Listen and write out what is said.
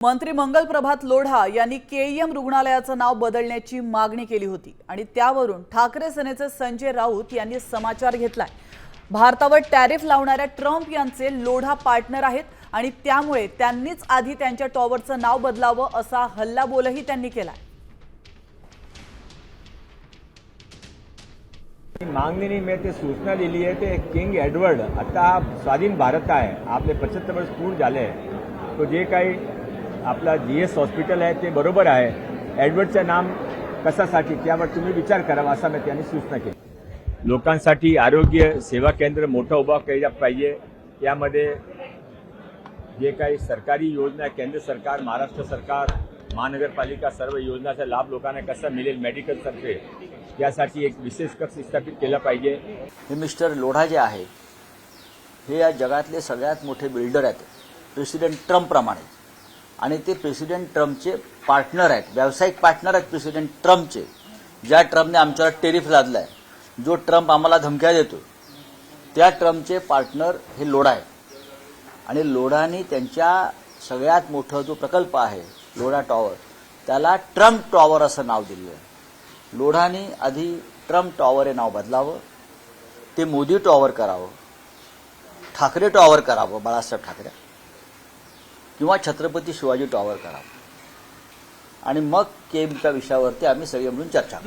मंत्री मंगल प्रभात लोढा यांनी केईएम रुग्णालयाचं नाव बदलण्याची मागणी केली होती आणि त्यावरून ठाकरे सेनेचे संजय राऊत यांनी समाचार घेतलाय। भारतावर टॅरिफ लावणाऱ्या ट्रम्प यांचे लोढा पार्टनर आहेत आणि त्यामुळे त्यांनीच आधी त्यांच्या टॉवरचं नाव बदलावं असा हल्लाबोलही त्यांनी केलाय। मांगनी नहीं, मैं तो सूचना लिहिली आहे ते किंग एडवर्ड आता स्वाधीन भारत आहे, आपले 75 वर्ष पूर्ण झाले। तो जे काही आपला जीएस हॉस्पिटल आहे ते बरोबर आहे, एडवर्डचं नाम कशासाठी त्यावर तुम्ही विचार करावा असं मी त्यांनी सूचना केली। लोकांसाठी आरोग्य सेवा केंद्र मोठं उभा केलं पाहिजे। यामध्ये जे काही सरकारी योजना केंद्र सरकार, महाराष्ट्र सरकार, महानगरपालिका सर्व योजनाचा लाभ लोकांना कसा मिळेल मेडिकल तर्फे यासाठी एक विशेष कक्ष स्थापित केला पाहिजे। हे मिस्टर लोढा जे आहे हे या जगातले सगळ्यात मोठे बिल्डर आहेत, प्रेसिडेंट ट्रम्प प्रमाणे, आणि ते प्रेसिडेंट ट्रम्पचे पार्टनर आहेत, व्यावसायिक पार्टनर आहेत प्रेसिडेंट ट्रम्पचे। ज्या ट्रम्पने आमच्यावर टेरिफ लादलाय, जो ट्रम्प आम्हाला धमक्या देतो, त्या ट्रम्पचे पार्टनर हे लोढा आहे। आणि लोढाने त्यांच्या सगळ्यात मोठा जो प्रकल्प आहे लोढा टॉवर, त्याला ट्रम्प टॉवर असं नाव दिलं आहे। लोढाने आधी ट्रम्प टॉवर हे नाव बदलावं, ते मोदी टॉवर करावं, ठाकरे टॉवर करावं, बाळासाहेब ठाकरे, किंवा छत्रपती शिवाजी टॉवर करावं, आणि मग केमच्या विषयावरती आम्ही सगळे मिळून चर्चा करू।